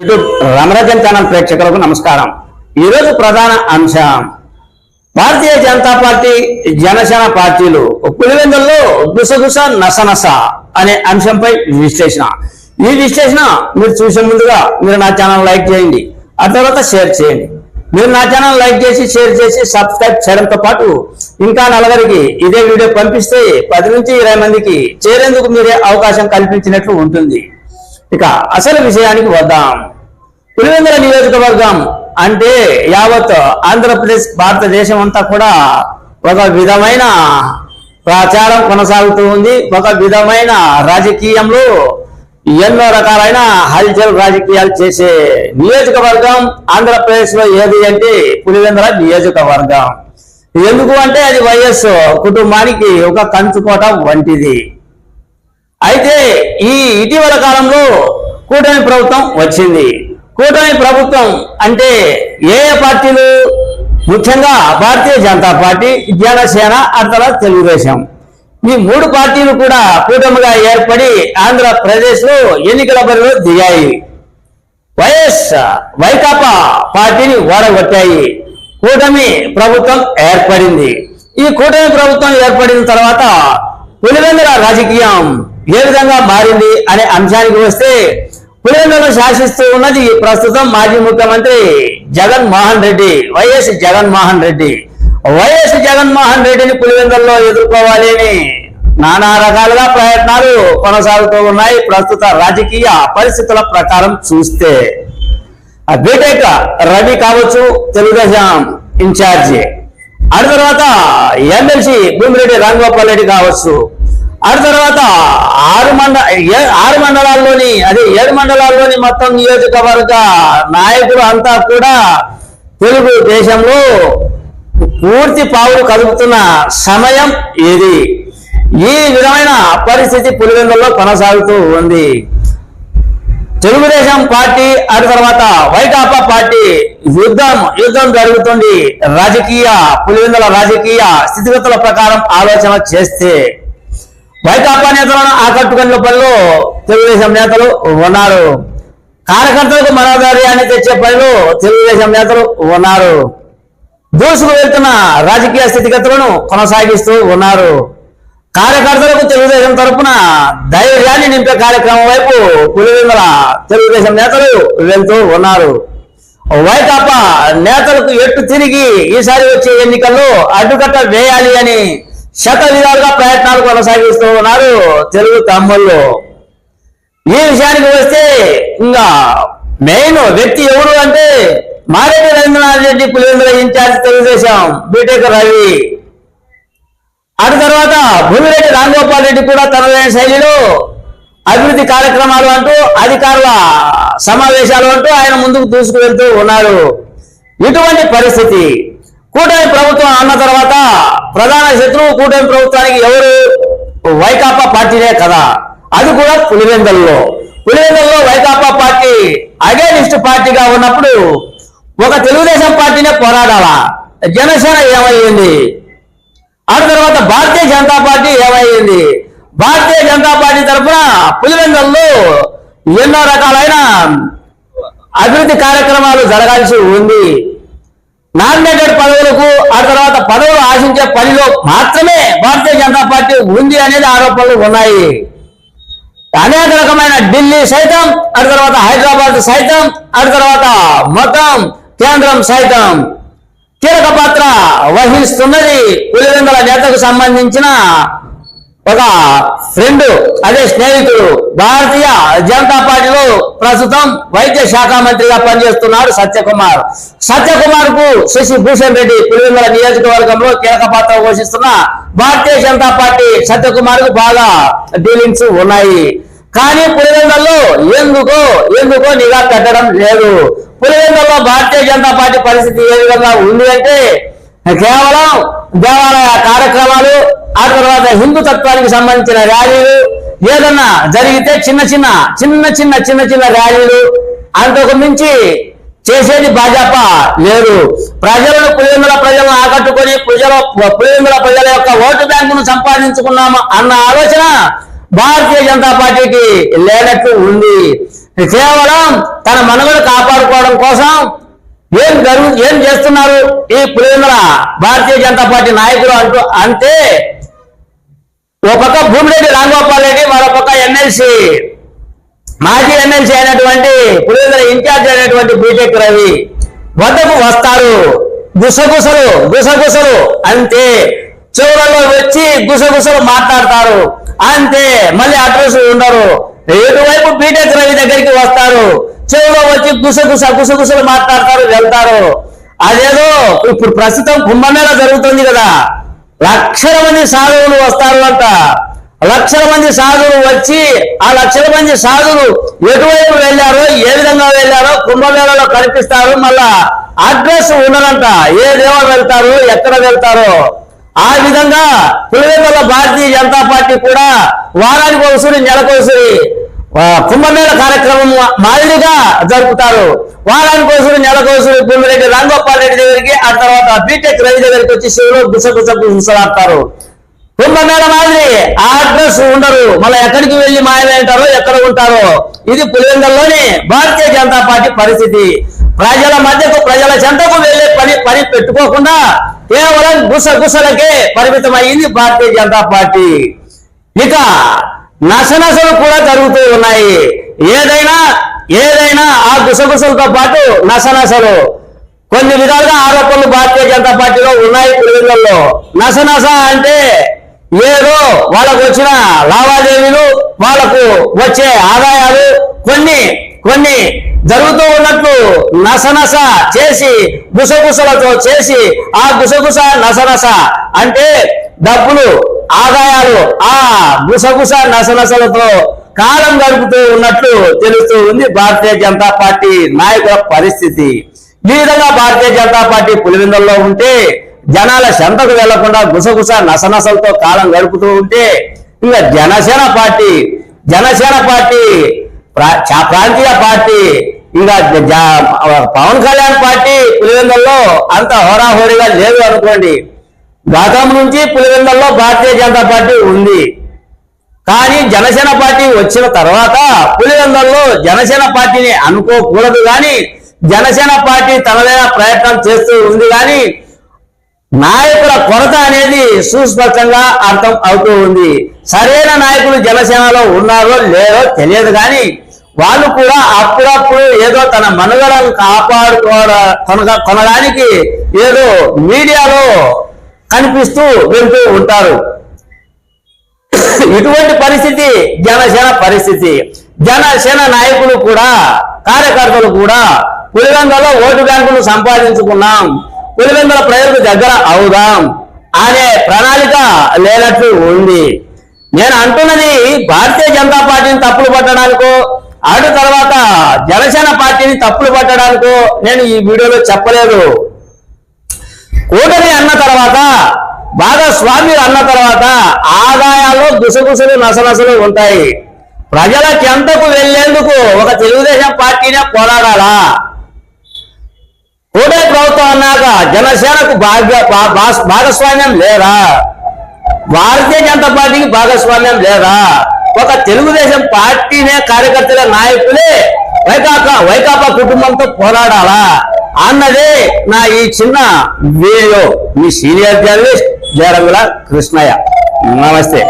YouTube Ramarajan channel ప్రేక్షకులకు నమస్కారం. ఈరోజు ప్రధాన అంశం భారతీయ జనతా పార్టీ జనసేన పార్టీలు పులివెందుల్లో గుసగుస నసనస అనే అంశంపై విశ్లేషణ. ఈ విశ్లేషణ మీరు చూసే ముందుగా మీరు నా ఛానల్ లైక్ చేయండి, ఆ తర్వాత షేర్ చేయండి. మీరు నా ఛానల్ లైక్ చేసి షేర్ చేసి సబ్స్క్రైబ్ చేయడంతో పాటు ఇంకా నలుగురికి ఇదే వీడియో పంపిస్తే 10 నుంచి 20 మందికి చేరేందుకు మీరే అవకాశం కల్పించినట్లు ఉంటుంది. ఇక అసలు విషయానికి వద్దాం. పులివెందుల నియోజకవర్గం అంటే యావత్ ఆంధ్రప్రదేశ్ భారతదేశం అంతా కూడా ఒక విధమైన ప్రచారం కొనసాగుతూ ఉంది. ఒక విధమైన రాజకీయంలో ఎన్నో రకాలైన హల్చల్ రాజకీయాలు చేసే నియోజకవర్గం ఆంధ్రప్రదేశ్ లో ఏది అంటే పులివెందుల నియోజకవర్గం. ఎందుకు అంటే అది వైఎస్ కుటుంబానికి ఒక కంచుకోట వంటిది. అయితే ఈ ఇటీవల కాలంలో కూటమి ప్రభుత్వం వచ్చింది. కూటమి ప్రభుత్వం అంటే ఏ పార్టీలు, ముఖ్యంగా భారతీయ జనతా పార్టీ, జనసేన, అర్థాల తెలుగుదేశం, ఈ 3 పార్టీలు కూడా కూటమిగా ఏర్పడి ఆంధ్రప్రదేశ్ లో ఎన్నికల బరిలో దిగాయి. వైకాపా పార్టీని ఓడగొట్టాయి. కూటమి ప్రభుత్వం ఏర్పడింది. ఈ కూటమి ప్రభుత్వం ఏర్పడిన తర్వాత పులివెందుల రాజకీయం ఏ విధంగా మారింది అనే అంశానికి వస్తే, పులివెందులను శాసిస్తూ ఉన్నది ప్రస్తుతం మాజీ ముఖ్యమంత్రి జగన్మోహన్ రెడ్డి, వైఎస్ జగన్మోహన్ రెడ్డి. వైఎస్ జగన్మోహన్ రెడ్డిని పులివెందుల్లో ఎదుర్కోవాలి అని నానా రకాలుగా ప్రయత్నాలు కొనసాగుతూ ఉన్నాయి. ప్రస్తుత రాజకీయ పరిస్థితుల ప్రకారం చూస్తే బీటెక్ రవి కావచ్చు, తెలుగుదేశం ఇన్ఛార్జి, ఆ తర్వాత ఎమ్మెల్సీ భూమిరెడ్డి రాంగోపాల్ రెడ్డి కావచ్చు, ఆ తర్వాత 6 మండలాల్లోని 7 మండలాల్లోని మొత్తం నియోజకవర్గ నాయకులు అంతా కూడా తెలుగు దేశంలో పూర్తి పావులు కదుపుతున్న సమయం ఇది. ఈ విధమైన పరిస్థితి పులివెందుల్లో కొనసాగుతూ ఉంది. తెలుగుదేశం పార్టీ, ఆ తర్వాత వైకాపా పార్టీ యుద్ధం జరుగుతుంది. పులివెందుల రాజకీయ స్థితిగతుల ప్రకారం ఆలోచన చేస్తే వైకాపా నేతలను ఆకట్టుకునే పనిలో తెలుగుదేశం నేతలు ఉన్నారు. కార్యకర్తలకు మనోధైర్యాన్ని తెచ్చే పనిలో తెలుగుదేశం నేతలు ఉన్నారు. దూసుకు వెళ్తున్న రాజకీయ స్థితిగతులను కొనసాగిస్తూ ఉన్నారు. కార్యకర్తలకు తెలుగుదేశం తరఫున ధైర్యాన్ని నింపే కార్యక్రమం వైపు పులివెందుల తెలుగుదేశం నేతలు వెళ్తూ ఉన్నారు. వైకాపా నేతలకు ఎట్టు తిరిగి ఈసారి వచ్చే ఎన్నికల్లో అడ్డుకట్ట వేయాలి అని శత విధాలుగా ప్రయత్నాలు కొనసాగిస్తూ ఉన్నారు తెలుగు తమ్ముళ్ళు. ఈ విషయానికి వస్తే ఇంకా మెయిన్ వ్యక్తి ఎవరు అంటే మారెడ్డి రవీంద్రనాథ్ రెడ్డి, పులివెందుల ఇన్ఛార్జ్ తెలుగుదేశం బీటెక్ రవి. ఆ తర్వాత భూమిరెడ్డి రాంగోపాల్ రెడ్డి కూడా తనదైన శైలిలో అభివృద్ధి కార్యక్రమాలు అంటూ, అధికారుల సమావేశాలు అంటూ ఆయన ముందుకు దూసుకు వెళ్తూ ఉన్నారు. ఇటువంటి పరిస్థితి కూటమి ప్రభుత్వం అన్న తర్వాత ప్రధాన శత్రువు కూటమి ప్రభుత్వానికి ఎవరు? వైకాపా పార్టీనే కదా. అది కూడా పులివెందుల్లో వైకాపా పార్టీ అగేనిస్ట్ పార్టీగా ఉన్నప్పుడు ఒక తెలుగుదేశం పార్టీనే పోరాడాలా. జనసేన ఏమయ్యింది? ఆ తర్వాత భారతీయ జనతా పార్టీ ఏమయ్యింది? భారతీయ జనతా పార్టీ తరఫున పులివెందుల్లో ఎన్నో రకాలైన అభివృద్ధి కార్యక్రమాలు జరగాల్సి ఉంది. నామినేటెడ్ పదవులకు, ఆ తర్వాత పదవులు ఆశించే పనిలో మాత్రమే భారతీయ జనతా పార్టీ ఉంది అనేది ఆరోపణలు ఉన్నాయి. అనేక రకమైన ఢిల్లీ సైతం, ఆ తర్వాత హైదరాబాద్ సైతం, ఆ తర్వాత మొత్తం కేంద్రం సైతం కీలక పాత్ర వహిస్తున్నది పులివెందుల నేతకు సంబంధించిన ఒక ఫ్రెండ్, అదే స్నేహితుడు, భారతీయ జనతా పార్టీలో ప్రస్తుతం వైద్య శాఖ మంత్రిగా పనిచేస్తున్నాడు సత్యకుమార్ కు శశిభూషణ్ రెడ్డి పులివెందుల నియోజకవర్గంలో కీలక పాత్ర పోషిస్తున్న భారతీయ జనతా పార్టీ సత్యకుమార్ కు బాగా డీలింగ్స్ ఉన్నాయి. కానీ పులివెందుల్లో ఎందుకో నిఘా పెట్టడం లేదు. పులివెందుల్లో భారతీయ జనతా పార్టీ పరిస్థితి ఏ విధంగా ఉంది అంటే కేవలం దేవాలయ కార్యక్రమాలు, ఆ తర్వాత హిందూ తత్వానికి సంబంధించిన ర్యాలీలు, ఏదన్నా జరిగితే చిన్న చిన్న ర్యాలీలు, అంతకు మించి చేసేది భాజపా లేదు. పులివెందుల ప్రజలను ఆకట్టుకొని పులివెందుల ప్రజల యొక్క ఓటు బ్యాంకును సంపాదించుకున్నాము అన్న ఆలోచన భారతీయ జనతా పార్టీకి లేనట్టు ఉంది. కేవలం తన మనుగడ కాపాడుకోవడం కోసం ఏం చేస్తున్నారు ఈ పులివెందుల భారతీయ జనతా పార్టీ నాయకులు అంటే ఓ పక్క భూమిరెడ్డి రాంగోపాల్ రెడ్డి మరో పక్క ఎమ్మెల్సీ మాజీ ఎమ్మెల్సీ అయినటువంటి పులివెందుల ఇన్ఛార్జ్ అయినటువంటి బీటెక్ రవి వద్దకు వస్తారు. గుసగుసలు అంతే. చివరలో వచ్చి గుసగుసలు మాట్లాడతారు అంతే. మళ్ళీ అడ్రస్ ఉండరు. ఎటువైపు బీటెక్ రవి దగ్గరికి వస్తారు, చెవులో వచ్చి గుసగుసలు మాట్లాడతారు, వెళ్తారు. అదేదో ఇప్పుడు ప్రస్తుతం కుంభమేళ జరుగుతుంది కదా, లక్షల మంది సాధువులు వస్తారు అంట. లక్షల మంది సాధువులు వచ్చి ఆ లక్షల మంది సాధువులు ఎటువైపు వెళ్ళారో, ఏ విధంగా వెళ్ళారో కుంభమేళలో కనిపిస్తారు. మళ్ళా అడ్రస్ ఉండదంట, ఏ దేవ వెళ్తారు, ఎక్కడ వెళ్తారో. ఆ విధంగా పులివెందుల భారతీయ జనతా పార్టీ కూడా వారానికి ఒకసారి నెలకొకసారి కుంభమేళ కార్యక్రమం మాదిరిగా జరుపుతారు. వారానికి ఒకసారి నెలకొకసారి భూమిరెడ్డి రాంగోపాల్ రెడ్డి దగ్గరికి, ఆ తర్వాత బీటెక్ రవి దగ్గరికి వచ్చి శివులు గుసలాడతారు. కుంభమేళ మాదిరి ఆ అడ్రస్ ఉండరు. మళ్ళీ ఎక్కడికి వెళ్లి మాయమేంటారో, ఎక్కడ ఉంటారో. ఇది పులివెందులలోని భారతీయ జనతా పార్టీ పరిస్థితి. ప్రజల మధ్యకు, ప్రజల చెంతకు వెళ్లే పని పెట్టుకోకుండా కేవలం గుసలకే పరిమితమైంది భారతీయ జనతా పార్టీ. ఇక నసనసలు కూడా జరుగుతూ ఉన్నాయి. ఏదైనా ఆ గుసలతో పాటు నసనసలు కొన్ని విధాలుగా ఆరోపణలు భారతీయ జనతా పార్టీలో ఉన్నాయి. పులివెందులలో నసనస అంటే ఏదో వాళ్ళకు వచ్చిన లావాదేవీలు, వాళ్ళకు వచ్చే ఆదాయాలు కొన్ని జరుగుతూ ఉన్నట్లు నసనస చేసి గుసలతో చేసి, ఆ గుస నసనస అంటే డబ్బులు, ఆదాయాలు ఆ గుస నసనసలతో కాలం గడుపుతూ ఉన్నట్లు తెలుస్తూ ఉంది భారతీయ జనతా పార్టీ నాయకుల పరిస్థితి. ఈ విధంగా భారతీయ జనతా పార్టీ పులివెందుల్లో ఉంటే జనాల చెంతకు వెళ్లకుండా గుస నసనసలతో కాలం గడుపుతూ ఉంటే, ఇంకా జనసేన పార్టీ ప్రాంతీయ పార్టీ, ఇంకా పవన్ కళ్యాణ్ పార్టీ పులివెందుల్లో అంత హోరాహోరీగా లేదు అనుకోండి. గతం నుంచి పులివెందుల్లో భారతీయ జనతా పార్టీ ఉంది. కానీ జనసేన పార్టీ వచ్చిన తర్వాత పులివెందుల్లో జనసేన పార్టీని అనుకోకూడదు, కానీ జనసేన పార్టీ తనదైన ప్రయత్నం చేస్తూ ఉంది. కానీ నాయకుల కొరత అనేది సుస్పష్టంగా అర్థం అవుతూ ఉంది. సరైన నాయకులు జనసేనలో ఉన్నారో లేదో తెలియదు, కానీ వాళ్ళు కూడా అప్పుడప్పుడు ఏదో తన మనుగడను కొనడానికి ఏదో మీడియాలో కనిపిస్తూ వెళ్తూ ఉంటారు. ఇటువంటి పరిస్థితి జనసేన పరిస్థితి. జనసేన నాయకులు కూడా, కార్యకర్తలు కూడా పులివెందులలో ఓటు బ్యాంకును సంపాదించుకున్నాం, పులివెందుల ప్రజలకు దగ్గర అవుదాం అనే ప్రణాళిక లేనట్లు ఉంది. నేను అంటున్నది భారతీయ జనతా పార్టీని తప్పులు పట్టడానికో, అటు తర్వాత జనసేన పార్టీని తప్పులు పట్టడానికో నేను ఈ వీడియోలో చెప్పలేదు. కూటమి అన్న తర్వాత, భాగస్వామ్యులు అన్న తర్వాత ఆదాయాల్లో గుసగుసలు నసనసలు ఉంటాయి. ప్రజల చెంతకు వెళ్లేందుకు ఒక తెలుగుదేశం పార్టీనే పోరాడాలా? కూటమి ప్రభుత్వం అన్నాక జనసేనకు భాగస్వామ్యం లేదా? భారతీయ జనతా పార్టీకి భాగస్వామ్యం లేదా? ఒక తెలుగుదేశం పార్టీనే కార్యకర్తల నాయకులే వైకాపా కుటుంబంతో పోరాడాలా అన్నదే నా ఈ చిన్న వీడియో. మీ సీనియర్ జర్నలిస్ట్ జయరంగుల కృష్ణయ్య. నమస్తే.